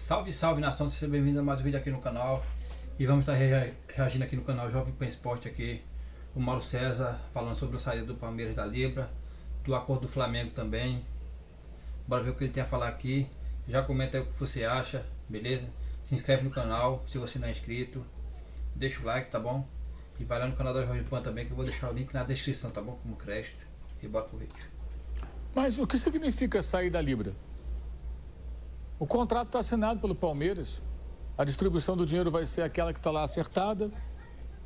Salve, salve nação, seja bem-vindo a mais um vídeo aqui no canal. E vamos estar reagindo aqui no canal Jovem Pan Esporte aqui. O Mauro César falando sobre a saída do Palmeiras da Libra, do acordo do Flamengo também. Bora ver o que ele tem a falar aqui. Já comenta aí o que você acha, beleza? Se inscreve no canal se você não é inscrito. Deixa o like, tá bom? E vai lá no canal da Jovem Pan também, que eu vou deixar o link na descrição, tá bom? Como crédito. E bora pro vídeo. Mas o que significa sair da Libra? O contrato está assinado pelo Palmeiras. A distribuição do dinheiro vai ser aquela que está lá acertada.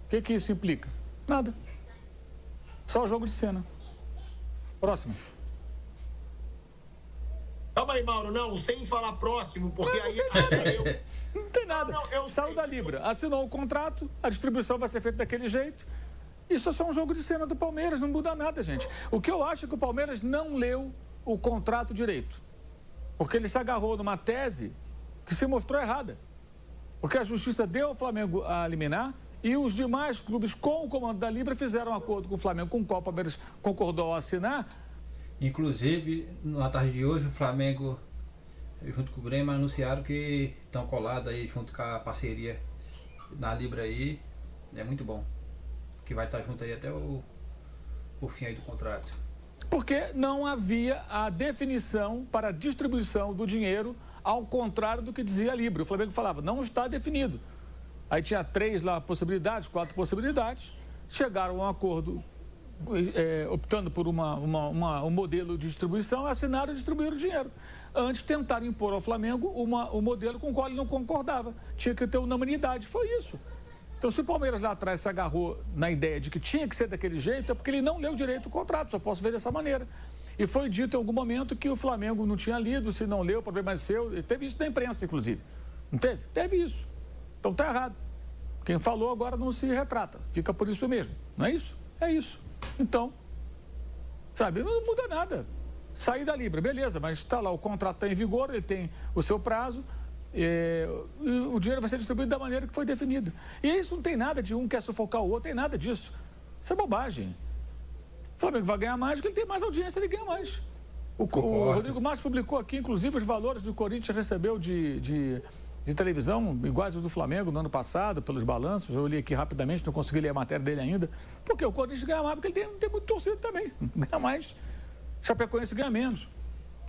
O que isso implica? Nada. Só jogo de cena. Próximo. Calma aí, Mauro, não, sem falar próximo, porque aí... Não tem nada. Saiu da Libra, assinou o contrato, a distribuição vai ser feita daquele jeito. Isso é só um jogo de cena do Palmeiras, não muda nada, gente. O que eu acho é que o Palmeiras não leu o contrato direito. Porque ele se agarrou numa tese que se mostrou errada. Porque a Justiça deu ao Flamengo a liminar e os demais clubes com o comando da Libra fizeram um acordo com o Flamengo, com o qual o Palmeiras concordou a assinar. Inclusive, na tarde de hoje, o Flamengo, junto com o Grêmio, anunciaram que estão colados aí junto com a parceria na Libra aí. É muito bom. Que vai estar junto aí até o fim aí do contrato. Porque não havia a definição para a distribuição do dinheiro, ao contrário do que dizia a Libra. O Flamengo falava, não está definido. Aí tinha 3 lá possibilidades, 4 possibilidades, chegaram a um acordo optando por um modelo de distribuição, assinaram e distribuíram o dinheiro. Antes tentaram impor ao Flamengo um modelo com o qual ele não concordava. Tinha que ter unanimidade, foi isso. Então, se o Palmeiras lá atrás se agarrou na ideia de que tinha que ser daquele jeito, é porque ele não leu direito o contrato, só posso ver dessa maneira. E foi dito em algum momento que o Flamengo não tinha lido, se não leu, o problema é seu. Teve isso na imprensa, inclusive. Não teve? Teve isso. Então tá errado. Quem falou agora não se retrata. Fica por isso mesmo. Não é isso? É isso. Então, sabe, não muda nada. Sair da Libra, beleza, mas está lá, o contrato está em vigor, ele tem o seu prazo. O dinheiro vai ser distribuído da maneira que foi definida. E isso não tem nada de um quer sufocar o outro, tem nada disso. Isso é bobagem. O Flamengo vai ganhar mais porque ele tem mais audiência, ele ganha mais. O Rodrigo Marques publicou aqui, inclusive, os valores que o Corinthians recebeu de televisão, iguais aos do Flamengo no ano passado, pelos balanços. Eu li aqui rapidamente, não consegui ler a matéria dele ainda. Porque o Corinthians ganha mais, porque ele tem muito torcida também. Ganha mais. Chapecoense ganha menos.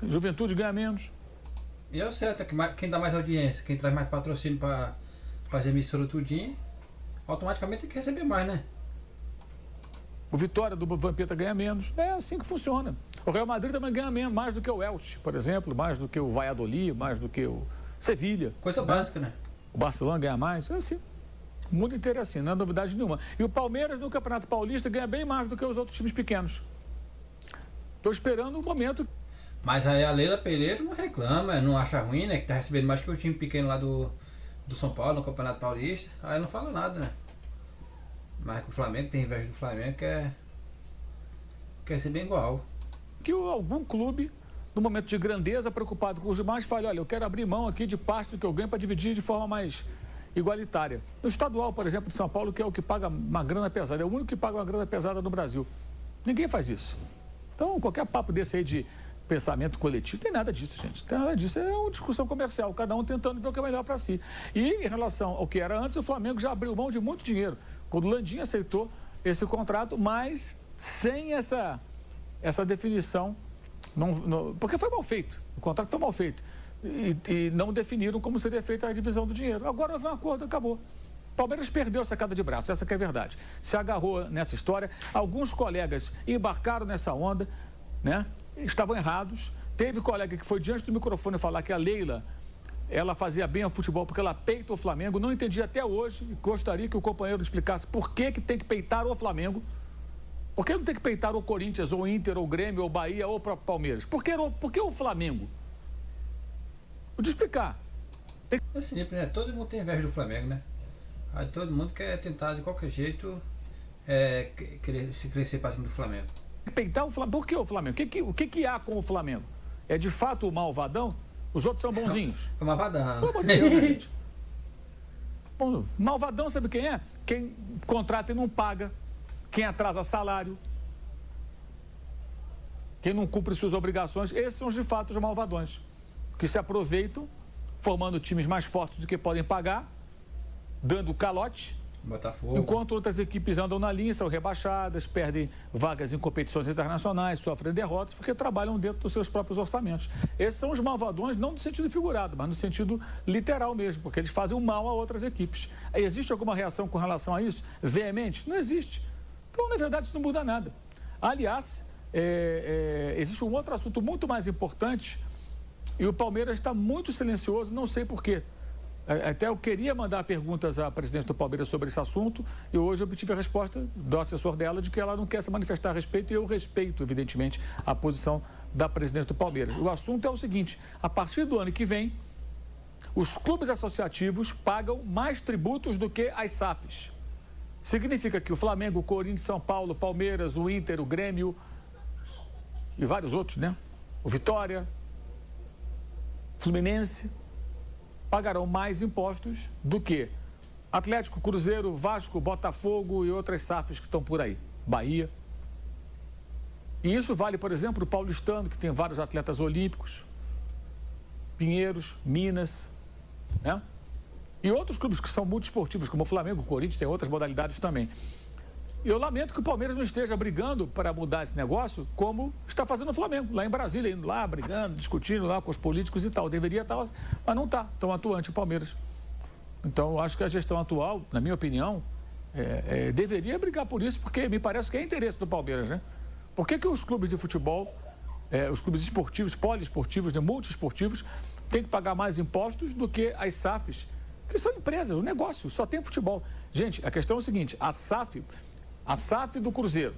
Juventude ganha menos. E é o certo, é que quem dá mais audiência, quem traz mais patrocínio para fazer emissora tudinho, automaticamente tem que receber mais, né? O Vitória do Vampeta ganha menos. É assim que funciona. O Real Madrid também ganha menos, mais do que o Elche, por exemplo, mais do que o Valladolid, mais do que o Sevilha. Coisa básica, né? O Barcelona ganha mais, é assim. O mundo inteiro é assim, não é novidade nenhuma. E o Palmeiras no Campeonato Paulista ganha bem mais do que os outros times pequenos. Estou esperando o momento. Mas aí a Leila Pereira não reclama, não acha ruim, né? Que tá recebendo mais que o time pequeno lá do São Paulo, no Campeonato Paulista. Aí não fala nada, né? Mas que o Flamengo tem inveja do Flamengo, quer ser bem igual. Que algum clube, no momento de grandeza, preocupado com os demais, fale, olha, eu quero abrir mão aqui de parte do que eu ganho para dividir de forma mais igualitária. No estadual, por exemplo, de São Paulo, que é o que paga uma grana pesada, é o único que paga uma grana pesada no Brasil. Ninguém faz isso. Então, qualquer papo desse aí de pensamento coletivo, tem nada disso, gente. Tem nada disso. É uma discussão comercial, cada um tentando ver o que é melhor para si. E em relação ao que era antes, o Flamengo já abriu mão de muito dinheiro. Quando o Landim aceitou esse contrato, mas sem essa definição, porque foi mal feito. O contrato foi mal feito. E não definiram como seria feita a divisão do dinheiro. Agora houve um acordo, acabou. O Palmeiras perdeu a sacada de braço, essa que é a verdade. Se agarrou nessa história. Alguns colegas embarcaram nessa onda, né? Estavam errados. Teve colega que foi diante do microfone falar que a Leila, ela fazia bem ao futebol porque ela peita o Flamengo. Não entendi até hoje e gostaria que o companheiro explicasse por que tem que peitar o Flamengo. Por que não tem que peitar o Corinthians, ou o Inter, ou o Grêmio, ou o Bahia, ou o próprio Palmeiras? Por que o Flamengo? Vou te explicar. É simples, né? Todo mundo tem inveja do Flamengo, né? Aí todo mundo quer tentar de qualquer jeito crescer para cima do Flamengo. Peitar o Flamengo. Por que o Flamengo? O que há com o Flamengo? É de fato o malvadão? Os outros são bonzinhos? É malvadão. Pelo amor de Deus, gente. Bom, malvadão sabe quem é? Quem contrata e não paga. Quem atrasa salário. Quem não cumpre suas obrigações. Esses são de fato os malvadões. Que se aproveitam formando times mais fortes do que podem pagar, dando calote. Botafogo. Enquanto outras equipes andam na linha, são rebaixadas, perdem vagas em competições internacionais, sofrem derrotas, porque trabalham dentro dos seus próprios orçamentos. Esses são os malvadões, não no sentido figurado, mas no sentido literal mesmo, porque eles fazem o mal a outras equipes. Existe alguma reação com relação a isso? Veemente? Não existe. Então, na verdade, isso não muda nada. Aliás, existe um outro assunto muito mais importante e o Palmeiras está muito silencioso, não sei por quê. Até eu queria mandar perguntas à presidente do Palmeiras sobre esse assunto e hoje eu obtive a resposta do assessor dela de que ela não quer se manifestar a respeito e eu respeito, evidentemente, a posição da presidente do Palmeiras. O assunto é o seguinte, a partir do ano que vem, os clubes associativos pagam mais tributos do que as SAFs. Significa que o Flamengo, o Corinthians, São Paulo, Palmeiras, o Inter, o Grêmio e vários outros, né? O Vitória, Fluminense, pagarão mais impostos do que Atlético, Cruzeiro, Vasco, Botafogo e outras SAFs que estão por aí. Bahia. E isso vale, por exemplo, o Paulistano, que tem vários atletas olímpicos, Pinheiros, Minas, né? E outros clubes que são muito esportivos, como o Flamengo, o Corinthians, tem outras modalidades também. Eu lamento que o Palmeiras não esteja brigando para mudar esse negócio, como está fazendo o Flamengo, lá em Brasília, indo lá, brigando, discutindo lá com os políticos e tal. Deveria estar, mas não está tão atuante o Palmeiras. Então, eu acho que a gestão atual, na minha opinião, deveria brigar por isso, porque me parece que é interesse do Palmeiras, né? Por que os clubes de futebol, os clubes esportivos, poliesportivos, né, multiesportivos, têm que pagar mais impostos do que as SAFs, que são empresas, o negócio, só tem futebol. Gente, a questão é o seguinte, a SAF do Cruzeiro,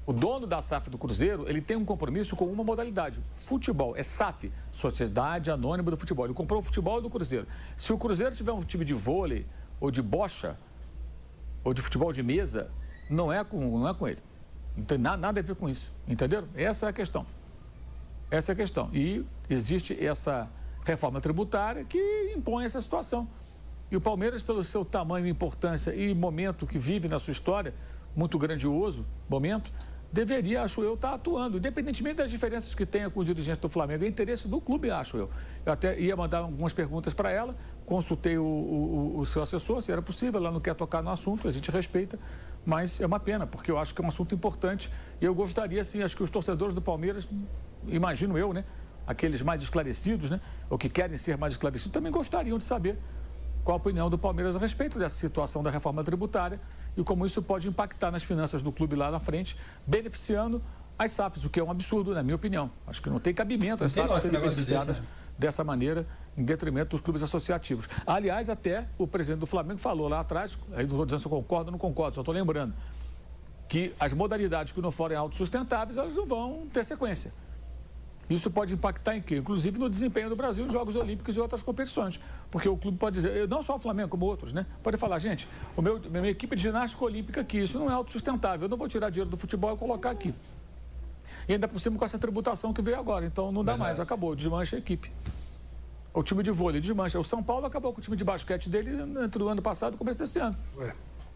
o dono da SAF do Cruzeiro, ele tem um compromisso com uma modalidade, futebol, é SAF, Sociedade Anônima do Futebol. Ele comprou o futebol do Cruzeiro. Se o Cruzeiro tiver um time de vôlei, ou de bocha, ou de futebol de mesa, não é com ele. Não tem nada a ver com isso, entenderam? Essa é a questão. Essa é a questão. E existe essa reforma tributária que impõe essa situação. E o Palmeiras, pelo seu tamanho, importância e momento que vive na sua história, muito grandioso momento, deveria, acho eu, estar atuando, independentemente das diferenças que tenha com o dirigente do Flamengo. É interesse do clube, acho eu. Eu até ia mandar algumas perguntas para ela, consultei o seu assessor, se era possível, ela não quer tocar no assunto, a gente respeita, mas é uma pena, porque eu acho que é um assunto importante e eu gostaria, sim, acho que os torcedores do Palmeiras, imagino eu, né, aqueles mais esclarecidos, né, ou que querem ser mais esclarecidos, também gostariam de saber qual a opinião do Palmeiras a respeito dessa situação da reforma tributária e como isso pode impactar nas finanças do clube lá na frente, beneficiando as SAFs, o que é um absurdo, na minha opinião. Acho que não tem cabimento as SAFs serem beneficiadas dessa maneira, em detrimento dos clubes associativos. Aliás, até o presidente do Flamengo falou lá atrás, aí não estou dizendo se eu concordo ou não concordo, só estou lembrando, que as modalidades que não forem autossustentáveis, elas não vão ter sequência. Isso pode impactar em quê? Inclusive no desempenho do Brasil em Jogos Olímpicos e outras competições. Porque o clube pode dizer, não só o Flamengo, como outros, né? Pode falar, gente, minha equipe de ginástica olímpica aqui, isso não é autossustentável. Eu não vou tirar dinheiro do futebol e colocar aqui. E ainda por cima com essa tributação que veio agora. Então não dá mais, acabou, desmancha a equipe. O time de vôlei desmancha. O São Paulo acabou com o time de basquete dele entre o ano passado e o começo desse ano.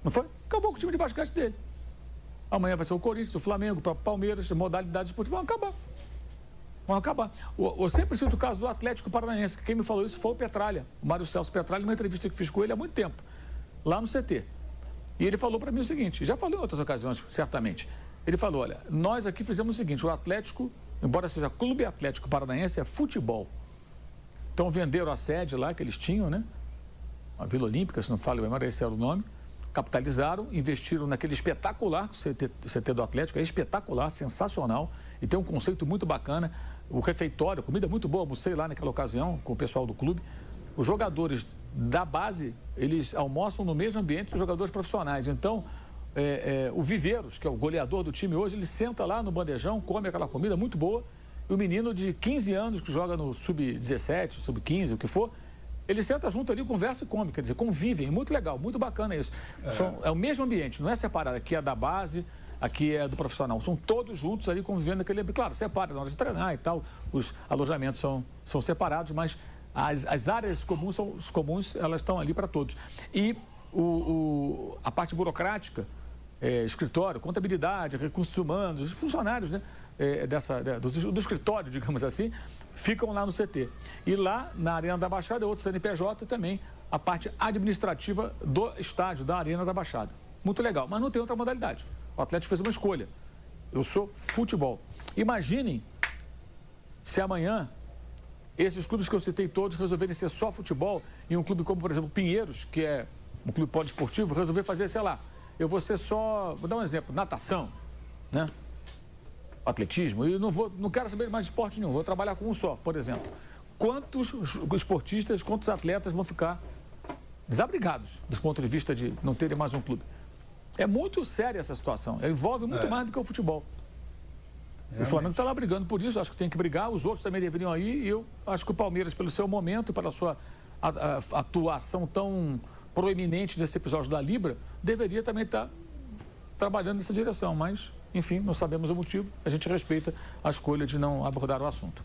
Não foi? Acabou com o time de basquete dele. Amanhã vai ser o Corinthians, o Flamengo, o próprio Palmeiras, modalidades esportivas, vão acabar. Vão acabar. Eu sempre cito o caso do Atlético Paranaense, que quem me falou isso foi o Petralha, o Mário Celso Petralha, numa entrevista que fiz com ele há muito tempo, lá no CT. E ele falou para mim o seguinte, já falei em outras ocasiões, certamente. Ele falou, olha, nós aqui fizemos o seguinte, o Atlético, embora seja Clube Atlético Paranaense, é futebol. Então venderam a sede lá que eles tinham, né? A Vila Olímpica, se não falo bem, esse era o nome. Capitalizaram, investiram naquele espetacular CT do Atlético, é espetacular, sensacional, e tem um conceito muito bacana. O refeitório, comida muito boa, almocei lá naquela ocasião com o pessoal do clube. Os jogadores da base, eles almoçam no mesmo ambiente dos jogadores profissionais. Então, o Viveiros, que é o goleador do time hoje, ele senta lá no bandejão, come aquela comida muito boa, e o menino de 15 anos que joga no sub-17, sub-15, o que for, ele senta junto ali, conversa e come, quer dizer, convivem, muito legal, muito bacana isso. É o mesmo ambiente, não é separado, aqui é da base, aqui é do profissional, são todos juntos ali convivendo naquele ambiente. Claro, separa na hora de treinar e tal, os alojamentos são separados, mas as áreas comuns, elas estão ali para todos. E a parte burocrática, escritório, contabilidade, recursos humanos, os funcionários, né, do escritório, digamos assim, ficam lá no CT. E lá, na Arena da Baixada, é outro CNPJ também, a parte administrativa do estádio, da Arena da Baixada. Muito legal, mas não tem outra modalidade. O Atlético fez uma escolha. Eu sou futebol. Imaginem se amanhã esses clubes que eu citei todos resolverem ser só futebol e um clube como, por exemplo, Pinheiros, que é um clube poliesportivo, resolver fazer, sei lá, eu vou ser só, vou dar um exemplo, natação, né? Atletismo, e não quero saber mais de esporte nenhum, vou trabalhar com um só, por exemplo. Quantos esportistas, quantos atletas vão ficar desabrigados do ponto de vista de não terem mais um clube? É muito séria essa situação, envolve muito mais do que o futebol. Realmente. O Flamengo está lá brigando por isso, acho que tem que brigar, os outros também deveriam ir, e eu acho que o Palmeiras, pelo seu momento e pela sua atuação tão proeminente nesse episódio da Libra, deveria também estar trabalhando nessa direção, mas, enfim, não sabemos o motivo, a gente respeita a escolha de não abordar o assunto.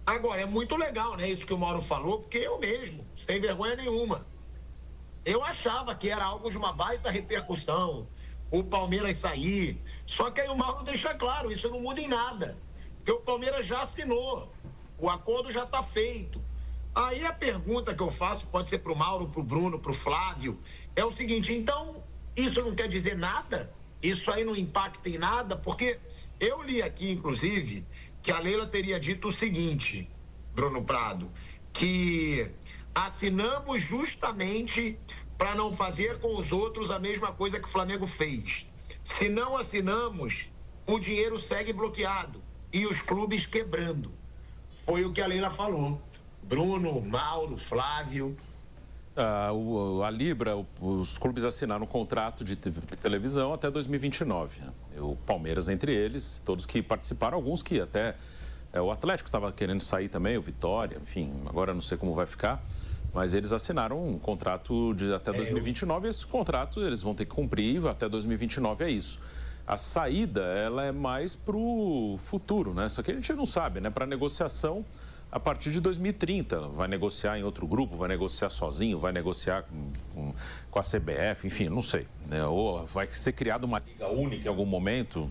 Agora, é muito legal, né, isso que o Mauro falou, porque eu mesmo, sem vergonha nenhuma, eu achava que era algo de uma baita repercussão, o Palmeiras sair, só que aí o Mauro deixa claro, isso não muda em nada, porque o Palmeiras já assinou, o acordo já está feito. Aí a pergunta que eu faço, pode ser para o Mauro, para o Bruno, para o Flávio, é o seguinte, então, isso não quer dizer nada? Isso aí não impacta em nada? Porque eu li aqui, inclusive, que a Leila teria dito o seguinte, Bruno Prado, que assinamos justamente para não fazer com os outros a mesma coisa que o Flamengo fez. Se não assinamos, o dinheiro segue bloqueado e os clubes quebrando. Foi o que a Leila falou. Bruno, Mauro, Flávio. A Libra, os clubes assinaram um contrato de televisão até 2029. O Palmeiras entre eles, todos que participaram, alguns que até... o Atlético estava querendo sair também, o Vitória, enfim, agora não sei como vai ficar. Mas eles assinaram um contrato de até 2029 e esse contrato eles vão ter que cumprir até 2029, é isso. A saída, ela é mais para o futuro, né? Só que a gente não sabe, né? Para negociação, a partir de 2030, vai negociar em outro grupo, vai negociar sozinho, vai negociar com a CBF, enfim, não sei. Né? Ou vai ser criada uma liga única em algum momento,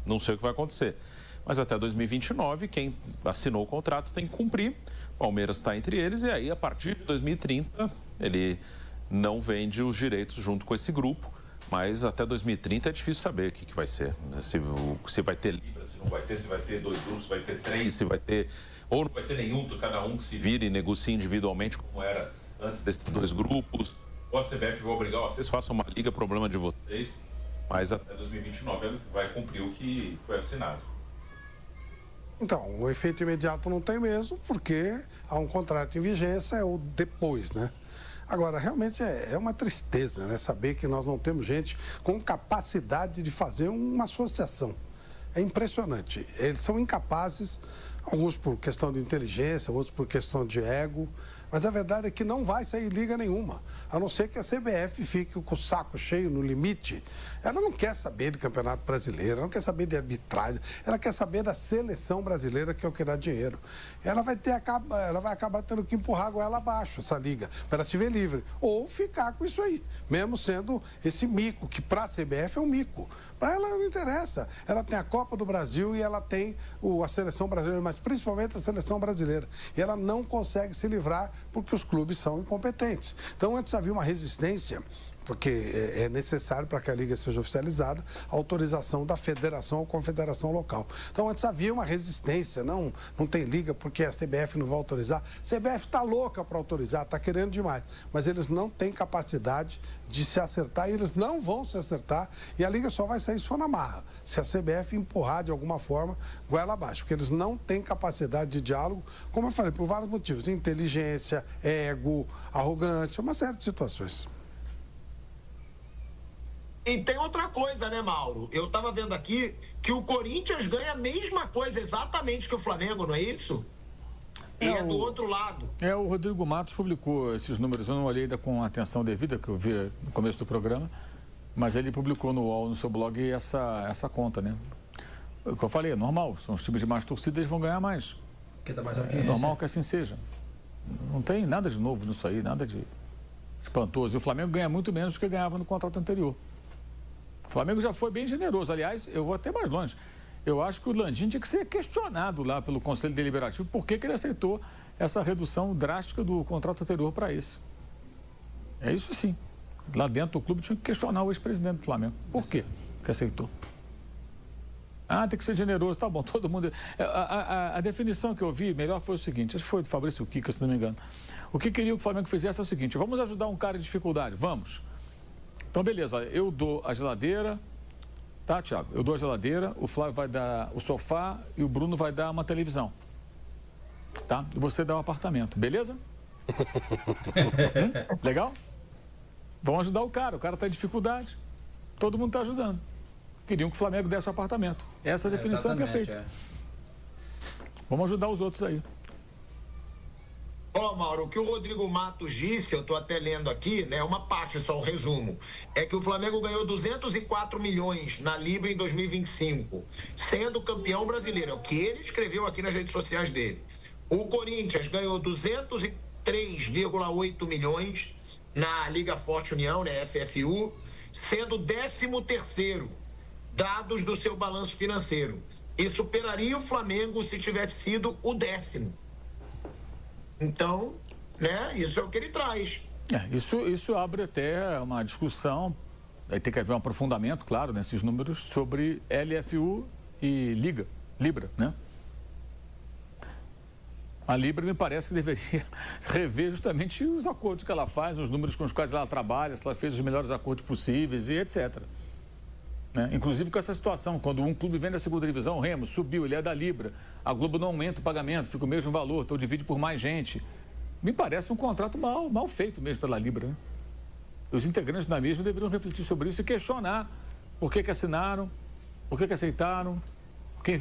não sei o que vai acontecer. Mas até 2029, quem assinou o contrato tem que cumprir. Palmeiras está entre eles e aí, a partir de 2030, ele não vende os direitos junto com esse grupo, mas até 2030 é difícil saber o que vai ser. Né? Se vai ter Libra, se não vai ter, se vai ter 2 grupos, se vai ter 3, se vai ter... Ou não vai ter nenhum, cada um que se vire e negocie individualmente, como era antes desses 2 grupos. Ou a CBF vai obrigar, vocês façam uma liga, problema de vocês, mas até 2029 ele vai cumprir o que foi assinado. Então, o efeito imediato não tem mesmo, porque há um contrato em vigência, é o depois, né? Agora, realmente é uma tristeza, né? Saber que nós não temos gente com capacidade de fazer uma associação. É impressionante. Eles são incapazes, alguns por questão de inteligência, outros por questão de ego, mas a verdade é que não vai sair liga nenhuma, a não ser que a CBF fique com o saco cheio no limite. Ela não quer saber de Campeonato Brasileiro, ela não quer saber de arbitragem, ela quer saber da seleção brasileira, que é o que dá dinheiro. Ela vai acabar tendo que empurrar a goela abaixo, essa liga, para ela se ver livre, ou ficar com isso aí, mesmo sendo esse mico, que para a CBF é um mico. Para ela não interessa. Ela tem a Copa do Brasil e ela tem a seleção brasileira, mas principalmente a seleção brasileira. E ela não consegue se livrar porque os clubes são incompetentes. Então, antes havia uma resistência, porque é necessário para que a liga seja oficializada, a autorização da federação ou confederação local. Então, antes havia uma resistência, não tem liga porque a CBF não vai autorizar. A CBF está louca para autorizar, está querendo demais, mas eles não têm capacidade de se acertar e eles não vão se acertar e a liga só vai sair se for na marra, se a CBF empurrar de alguma forma goela abaixo, porque eles não têm capacidade de diálogo, como eu falei, por vários motivos, inteligência, ego, arrogância, uma série de situações. E tem outra coisa, né, Mauro? Eu estava vendo aqui que o Corinthians ganha a mesma coisa exatamente que o Flamengo, não é isso? E é do outro lado. O Rodrigo Matos publicou esses números, eu não olhei ainda com a atenção devida, que eu vi no começo do programa, mas ele publicou no UOL, no seu blog, essa conta, né? O que eu falei, é normal, são os times de mais torcidas, eles vão ganhar mais. Que dá mais é normal que assim seja. Não tem nada de novo nisso aí, nada de espantoso. E o Flamengo ganha muito menos do que ganhava no contrato anterior. O Flamengo já foi bem generoso. Aliás, eu vou até mais longe. Eu acho que o Landim tinha que ser questionado lá pelo Conselho Deliberativo por que ele aceitou essa redução drástica do contrato anterior para esse. É isso sim. Lá dentro do clube tinha que questionar o ex-presidente do Flamengo. Por quê que aceitou? Ah, tem que ser generoso. Tá bom, todo mundo... A definição que eu vi melhor foi o seguinte, acho que foi do Fabrício Kika, se não me engano. O que queria que o Flamengo fizesse é o seguinte, vamos ajudar um cara em dificuldade, vamos. Então, beleza, olha, eu dou a geladeira, tá, Thiago? Eu dou a geladeira, o Flávio vai dar o sofá e o Bruno vai dar uma televisão. Tá? E você dá o apartamento, beleza? Legal? Vamos ajudar o cara está em dificuldade. Todo mundo está ajudando. Queriam que o Flamengo desse o apartamento. Essa definição é perfeita. Vamos ajudar os outros aí. Ó, Mauro, o que o Rodrigo Matos disse, eu estou até lendo aqui, né, uma parte só, um resumo, é que o Flamengo ganhou 204 milhões na Libra em 2025, sendo campeão brasileiro, é o que ele escreveu aqui nas redes sociais dele. O Corinthians ganhou 203,8 milhões na Liga Forte União, né, FFU, sendo 13º, dados do seu balanço financeiro. E superaria o Flamengo se tivesse sido o 10º. Então, né, isso é o que ele traz. Isso abre até uma discussão, aí tem que haver um aprofundamento, claro, nesses números, sobre LFU e Libra, né? A Libra me parece que deveria rever justamente os acordos que ela faz, os números com os quais ela trabalha, se ela fez os melhores acordos possíveis e etc. Né? Inclusive com essa situação, quando um clube vem da segunda divisão, o Remo subiu, ele é da Libra, a Globo não aumenta o pagamento, fica o mesmo valor, então divide por mais gente. Me parece um contrato mal feito mesmo pela Libra. Né? Os integrantes da mesma deveriam refletir sobre isso e questionar por que assinaram, por que aceitaram,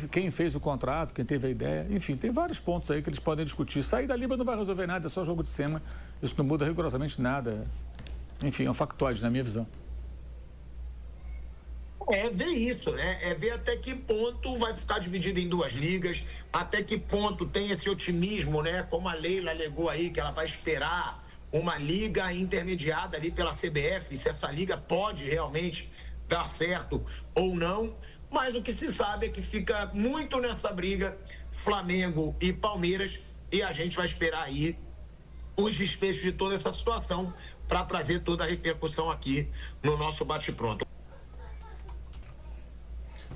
quem fez o contrato, quem teve a ideia. Enfim, tem vários pontos aí que eles podem discutir. Sair da Libra não vai resolver nada, é só jogo de cena. Isso não muda rigorosamente nada. Enfim, é um factoide na minha visão. É ver isso, né? É ver até que ponto vai ficar dividido em duas ligas, até que ponto tem esse otimismo, né? Como a Leila alegou aí, que ela vai esperar uma liga intermediada ali pela CBF, se essa liga pode realmente dar certo ou não. Mas o que se sabe é que fica muito nessa briga Flamengo e Palmeiras, e a gente vai esperar aí os desfechos de toda essa situação para trazer toda a repercussão aqui no nosso bate-pronto.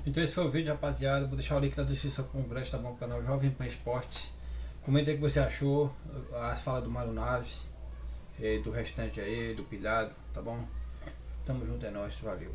Então esse foi o vídeo, rapaziada. Vou deixar o link na descrição com o grande, tá bom? O canal Jovem Pan Esportes. Comenta aí o que você achou, as falas do Mário Naves, do restante aí, do Pilhado, tá bom? Tamo junto, é nóis, valeu.